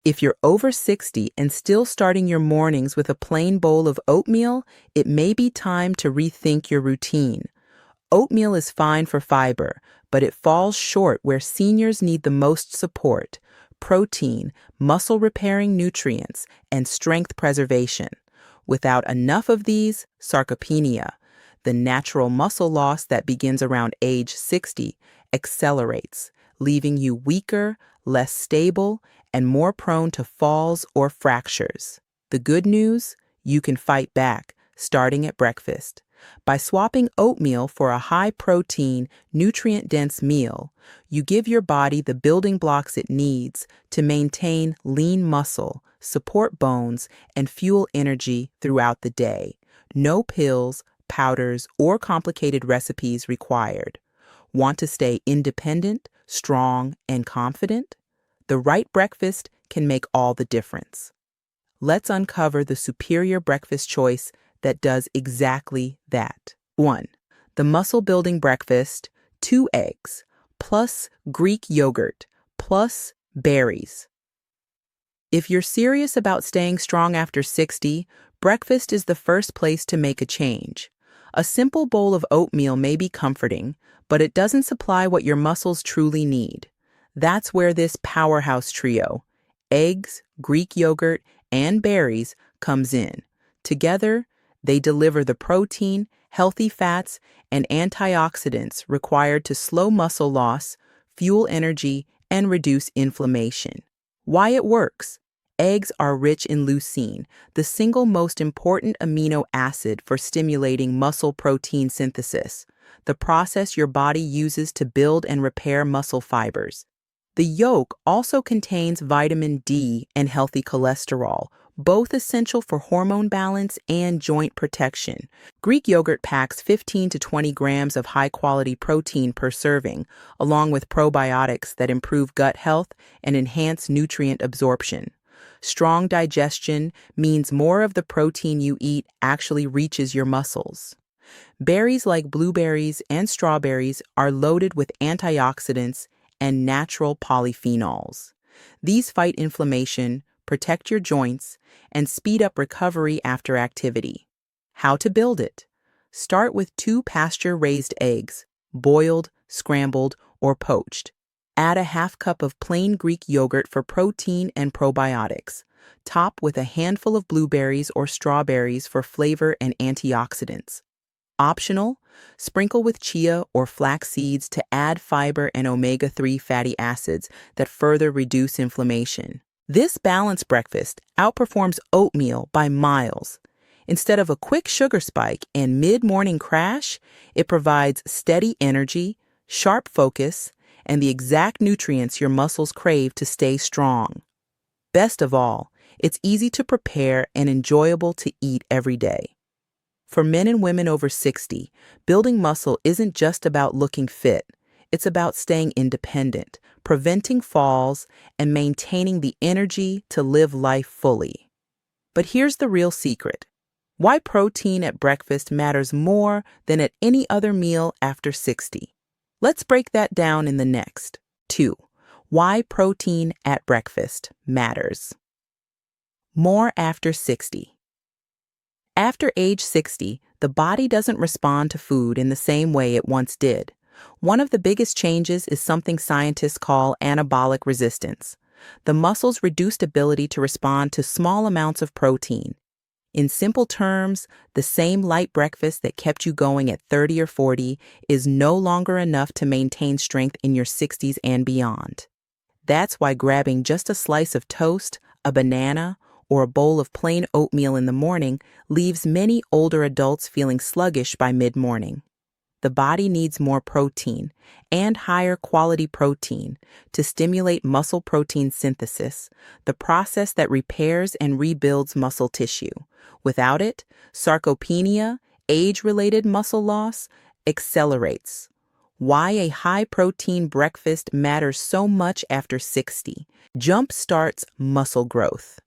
If you're over 60 and still starting your mornings with a plain bowl of oatmeal, it may be time to rethink your routine. Oatmeal is fine for fiber, but it falls short where seniors need the most support: protein, muscle-repairing nutrients, and strength preservation. Without enough of these, sarcopenia, the natural muscle loss that begins around age 60, accelerates, leaving you weaker, less stable, and more prone to falls or fractures. The good news? You can fight back, starting at breakfast. By swapping oatmeal for a high-protein, nutrient-dense meal, you give your body the building blocks it needs to maintain lean muscle, support bones, and fuel energy throughout the day. No pills, powders, or complicated recipes required. Want to stay independent, strong, and confident? The right breakfast can make all the difference. Let's uncover the superior breakfast choice that does exactly that. 1. The muscle-building breakfast: 2 eggs, plus Greek yogurt, plus berries. If you're serious about staying strong after 60, breakfast is the first place to make a change. A simple bowl of oatmeal may be comforting, but it doesn't supply what your muscles truly need. That's where this powerhouse trio, eggs, Greek yogurt, and berries, comes in. Together, they deliver the protein, healthy fats, and antioxidants required to slow muscle loss, fuel energy, and reduce inflammation. Why it works? Eggs are rich in leucine, the single most important amino acid for stimulating muscle protein synthesis, the process your body uses to build and repair muscle fibers. The yolk also contains vitamin D and healthy cholesterol, both essential for hormone balance and joint protection. Greek yogurt packs 15 to 20 grams of high-quality protein per serving, along with probiotics that improve gut health and enhance nutrient absorption. Strong digestion means more of the protein you eat actually reaches your muscles. Berries like blueberries and strawberries are loaded with antioxidants and natural polyphenols. These fight inflammation, protect your joints, and speed up recovery after activity. How to build it? Start with 2 pasture-raised eggs, boiled, scrambled, or poached. Add a half cup of plain Greek yogurt for protein and probiotics. Top with a handful of blueberries or strawberries for flavor and antioxidants. Optional, sprinkle with chia or flax seeds to add fiber and omega-3 fatty acids that further reduce inflammation. This balanced breakfast outperforms oatmeal by miles. Instead of a quick sugar spike and mid-morning crash, it provides steady energy, sharp focus, and the exact nutrients your muscles crave to stay strong. Best of all, it's easy to prepare and enjoyable to eat every day. For men and women over 60, building muscle isn't just about looking fit. It's about staying independent, preventing falls, and maintaining the energy to live life fully. But here's the real secret: why protein at breakfast matters more than at any other meal after 60. Let's break that down in the next. 2. Why protein at breakfast matters more after 60. After age 60, the body doesn't respond to food in the same way it once did. One of the biggest changes is something scientists call anabolic resistance, the muscle's reduced ability to respond to small amounts of protein. In simple terms, the same light breakfast that kept you going at 30 or 40 is no longer enough to maintain strength in your 60s and beyond. That's why grabbing just a slice of toast, a banana, or a bowl of plain oatmeal in the morning leaves many older adults feeling sluggish by mid-morning. The body needs more protein, and higher quality protein, to stimulate muscle protein synthesis, the process that repairs and rebuilds muscle tissue. Without it, sarcopenia, age-related muscle loss, accelerates. Why a high-protein breakfast matters so much after 60. Jump starts muscle growth.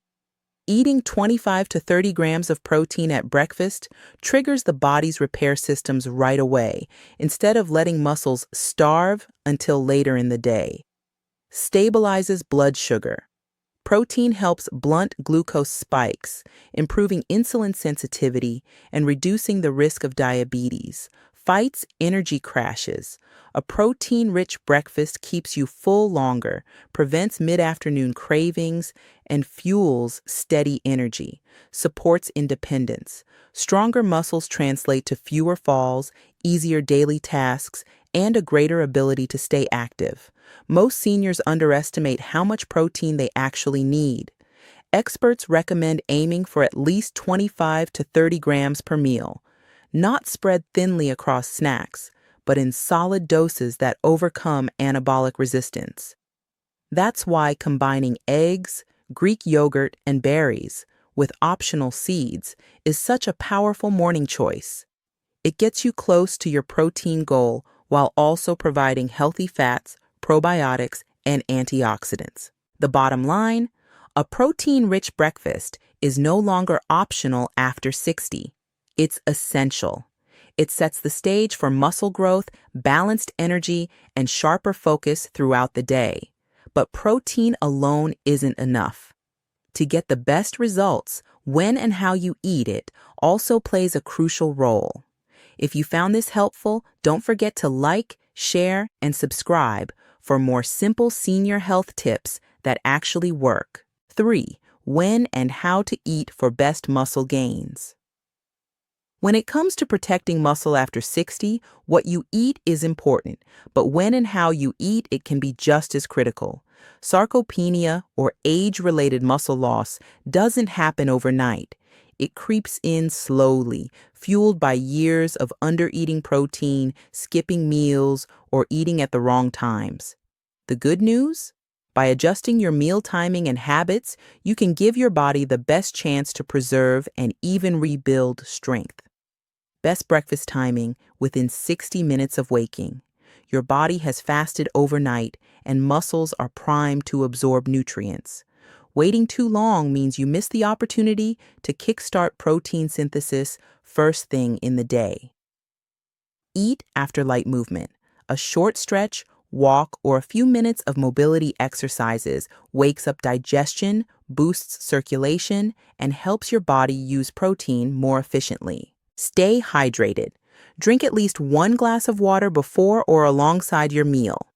Eating 25 to 30 grams of protein at breakfast triggers the body's repair systems right away, instead of letting muscles starve until later in the day. Stabilizes blood sugar. Protein helps blunt glucose spikes, improving insulin sensitivity and reducing the risk of diabetes, fights energy crashes. A protein-rich breakfast keeps you full longer, prevents mid-afternoon cravings, and fuels steady energy, supports independence. Stronger muscles translate to fewer falls, easier daily tasks, and a greater ability to stay active. Most seniors underestimate how much protein they actually need. Experts recommend aiming for at least 25 to 30 grams per meal, not spread thinly across snacks, but in solid doses that overcome anabolic resistance. That's why combining eggs, Greek yogurt, and berries, with optional seeds, is such a powerful morning choice. It gets you close to your protein goal while also providing healthy fats, probiotics, and antioxidants. The bottom line, a protein-rich breakfast is no longer optional after 60. It's essential. It sets the stage for muscle growth, balanced energy, and sharper focus throughout the day. But protein alone isn't enough. To get the best results, when and how you eat it also plays a crucial role. If you found this helpful, don't forget to like, share, and subscribe for more simple senior health tips that actually work. 3. When and how to eat for best muscle gains. When it comes to protecting muscle after 60, what you eat is important, but when and how you eat it can be just as critical. Sarcopenia, or age-related muscle loss, doesn't happen overnight. It creeps in slowly, fueled by years of under-eating protein, skipping meals, or eating at the wrong times. The good news? By adjusting your meal timing and habits, you can give your body the best chance to preserve and even rebuild strength. Best breakfast timing within 60 minutes of waking. Your body has fasted overnight and muscles are primed to absorb nutrients. Waiting too long means you miss the opportunity to kickstart protein synthesis first thing in the day. Eat after light movement. A short stretch, walk, or a few minutes of mobility exercises wakes up digestion, boosts circulation, and helps your body use protein more efficiently. Stay hydrated. Drink at least 1 glass of water before or alongside your meal.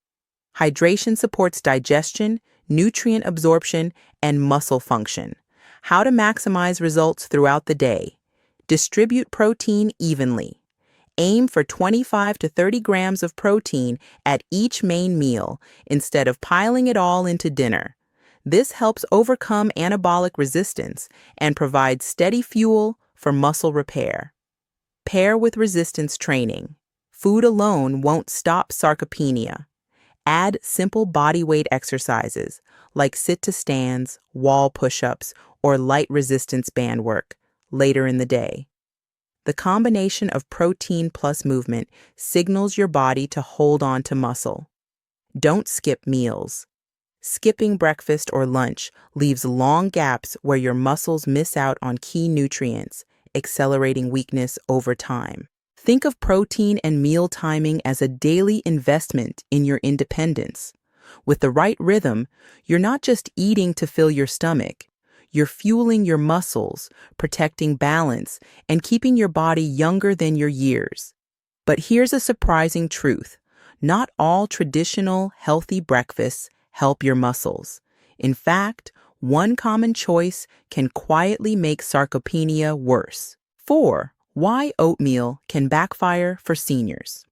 Hydration supports digestion, nutrient absorption, and muscle function. How to maximize results throughout the day. Distribute protein evenly. Aim for 25 to 30 grams of protein at each main meal instead of piling it all into dinner. This helps overcome anabolic resistance and provides steady fuel for muscle repair. Pair with resistance training. Food alone won't stop sarcopenia. Add simple body weight exercises like sit-to-stands, wall push-ups, or light resistance band work later in the day. The combination of protein plus movement signals your body to hold on to muscle. Don't skip meals. Skipping breakfast or lunch leaves long gaps where your muscles miss out on key nutrients, accelerating weakness over time. Think of protein and meal timing as a daily investment in your independence. With the right rhythm, you're not just eating to fill your stomach. You're fueling your muscles, protecting balance, and keeping your body younger than your years. But here's a surprising truth. Not all traditional healthy breakfasts help your muscles. In fact, one common choice can quietly make sarcopenia worse. 4. Why oatmeal can backfire for seniors.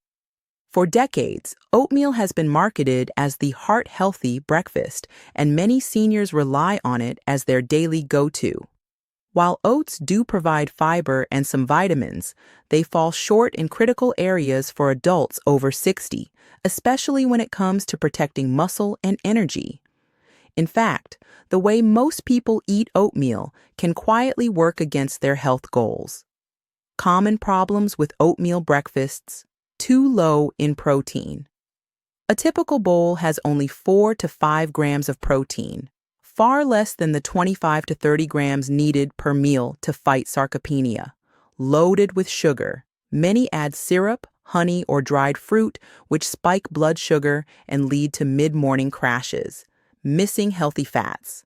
For decades, oatmeal has been marketed as the heart-healthy breakfast, and many seniors rely on it as their daily go-to. While oats do provide fiber and some vitamins, they fall short in critical areas for adults over 60, especially when it comes to protecting muscle and energy. In fact, the way most people eat oatmeal can quietly work against their health goals. Common problems with oatmeal breakfasts: too low in protein. A typical bowl has only 4 to 5 grams of protein, far less than the 25 to 30 grams needed per meal to fight sarcopenia. Loaded with sugar. Many add syrup, honey, or dried fruit, which spike blood sugar and lead to mid-morning crashes. Missing healthy fats.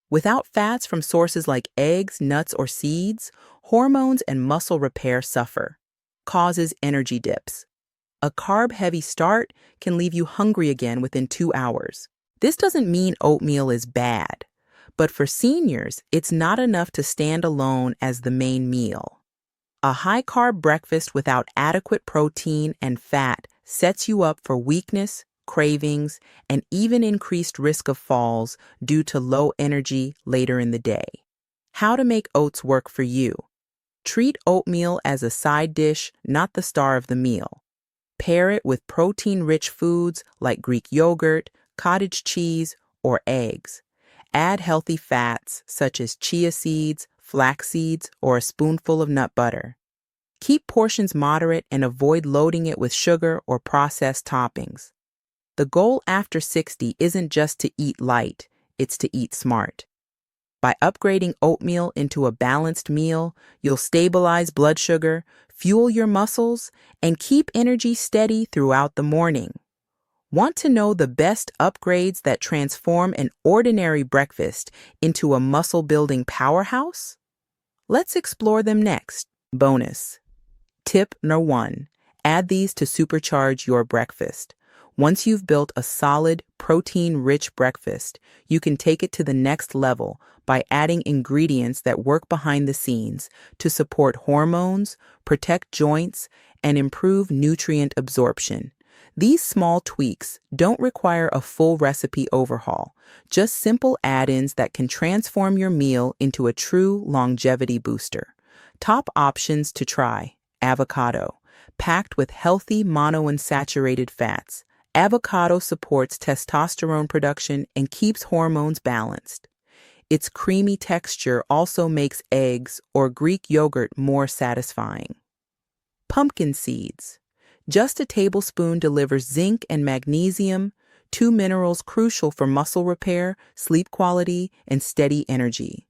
Without fats from sources like eggs, nuts, or seeds, hormones and muscle repair suffer. Causes energy dips. A carb-heavy start can leave you hungry again within 2 hours. This doesn't mean oatmeal is bad, but for seniors, it's not enough to stand alone as the main meal. A high-carb breakfast without adequate protein and fat sets you up for weakness, cravings, and even increased risk of falls due to low energy later in the day. How to make oats work for you. Treat oatmeal as a side dish, not the star of the meal. Pair it with protein-rich foods like Greek yogurt, cottage cheese, or eggs. Add healthy fats such as chia seeds, flax seeds, or a spoonful of nut butter. Keep portions moderate and avoid loading it with sugar or processed toppings. The goal after 60 isn't just to eat light, it's to eat smart. By upgrading oatmeal into a balanced meal, you'll stabilize blood sugar, fuel your muscles, and keep energy steady throughout the morning. Want to know the best upgrades that transform an ordinary breakfast into a muscle-building powerhouse? Let's explore them next. Bonus. Tip number 1. Add these to supercharge your breakfast. Once you've built a solid, protein-rich breakfast, you can take it to the next level by adding ingredients that work behind the scenes to support hormones, protect joints, and improve nutrient absorption. These small tweaks don't require a full recipe overhaul, just simple add-ins that can transform your meal into a true longevity booster. Top options to try: avocado, packed with healthy monounsaturated fats. Avocado supports testosterone production and keeps hormones balanced. Its creamy texture also makes eggs or Greek yogurt more satisfying. Pumpkin seeds. Just a tablespoon delivers zinc and magnesium, two minerals crucial for muscle repair, sleep quality, and steady energy.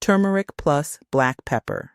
Turmeric plus black pepper.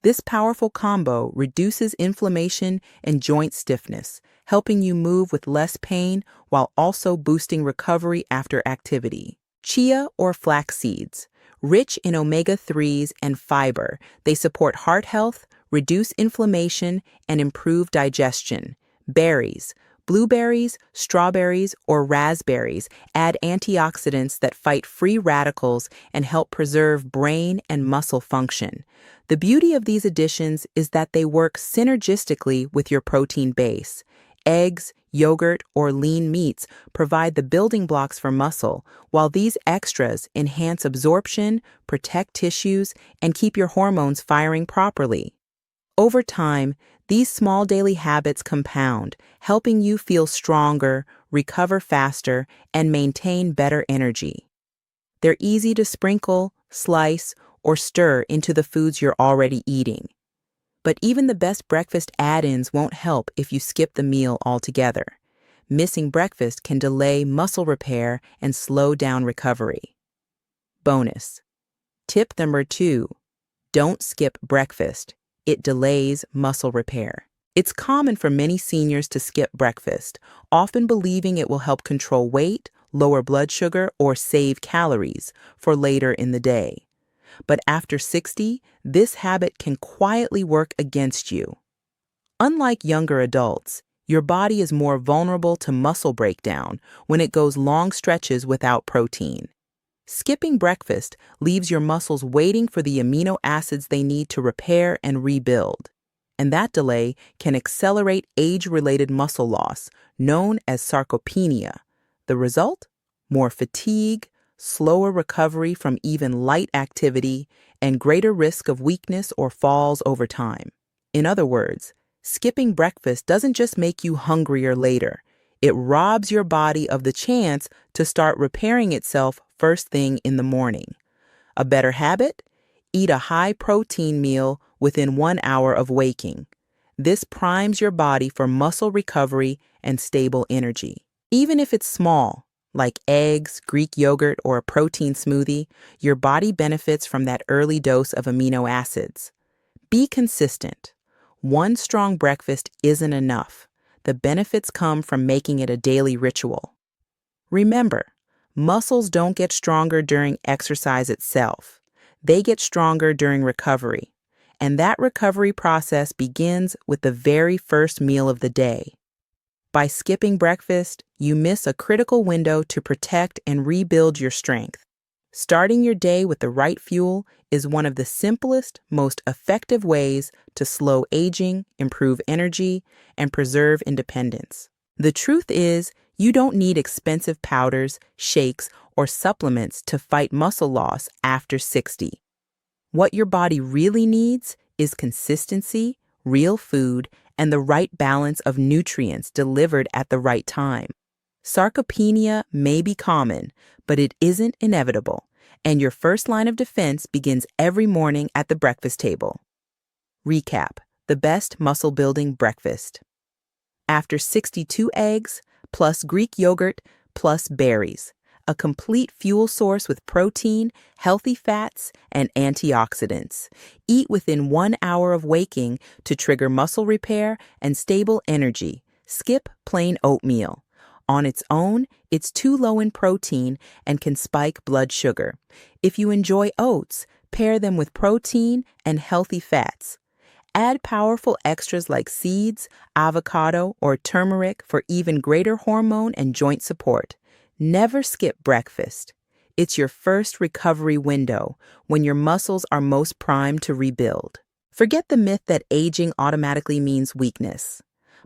This powerful combo reduces inflammation and joint stiffness, helping you move with less pain while also boosting recovery after activity. Chia or flax seeds. Rich in omega-3s and fiber, they support heart health, reduce inflammation, and improve digestion. Berries. Blueberries, strawberries, or raspberries add antioxidants that fight free radicals and help preserve brain and muscle function. The beauty of these additions is that they work synergistically with your protein base. Eggs, yogurt, or lean meats provide the building blocks for muscle, while these extras enhance absorption, protect tissues, and keep your hormones firing properly. Over time, these small daily habits compound, helping you feel stronger, recover faster, and maintain better energy. They're easy to sprinkle, slice, or stir into the foods you're already eating. But even the best breakfast add-ins won't help if you skip the meal altogether. Missing breakfast can delay muscle repair and slow down recovery. Bonus. Tip number 2. Don't skip breakfast. It delays muscle repair. It's common for many seniors to skip breakfast, often believing it will help control weight, lower blood sugar, or save calories for later in the day. But after 60, this habit can quietly work against you. Unlike younger adults, your body is more vulnerable to muscle breakdown when it goes long stretches without protein. Skipping breakfast leaves your muscles waiting for the amino acids they need to repair and rebuild. And that delay can accelerate age-related muscle loss, known as sarcopenia. The result? More fatigue, slower recovery from even light activity, and greater risk of weakness or falls over time. In other words, skipping breakfast doesn't just make you hungrier later. It robs your body of the chance to start repairing itself first thing in the morning. A better habit? Eat a high-protein meal within 1 hour of waking. This primes your body for muscle recovery and stable energy. Even if it's small, like eggs, Greek yogurt, or a protein smoothie, your body benefits from that early dose of amino acids. Be consistent. One strong breakfast isn't enough. The benefits come from making it a daily ritual. Remember, Muscles don't get stronger during exercise itself. They get stronger during recovery. And that recovery process begins with the very first meal of the day. By skipping breakfast, you miss a critical window to protect and rebuild your strength. Starting your day with the right fuel is one of the simplest, most effective ways to slow aging, improve energy, and preserve independence. The truth is, you don't need expensive powders, shakes, or supplements to fight muscle loss after 60. What your body really needs is consistency, real food, and the right balance of nutrients delivered at the right time. Sarcopenia may be common, but it isn't inevitable, and your first line of defense begins every morning at the breakfast table. Recap: the best muscle-building breakfast. After 62 eggs, plus Greek yogurt, plus berries. A complete fuel source with protein, healthy fats, and antioxidants. Eat within 1 hour of waking to trigger muscle repair and stable energy. Skip plain oatmeal. On its own, it's too low in protein and can spike blood sugar. If you enjoy oats, pair them with protein and healthy fats. Add powerful extras like seeds, avocado, or turmeric for even greater hormone and joint support. Never skip breakfast. It's your first recovery window when your muscles are most primed to rebuild. Forget the myth that aging automatically means weakness.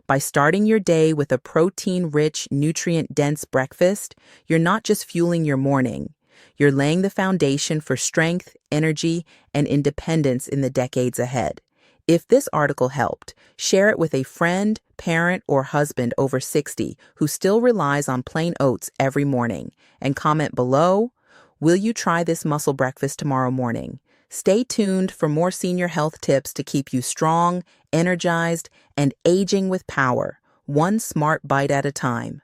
By starting your day with a protein-rich, nutrient-dense breakfast, you're not just fueling your morning. You're laying the foundation for strength, energy, and independence in the decades ahead. If this article helped, share it with a friend, parent, or husband over 60 who still relies on plain oats every morning, and comment below, will you try this muscle breakfast tomorrow morning? Stay tuned for more senior health tips to keep you strong, energized, and aging with power, one smart bite at a time.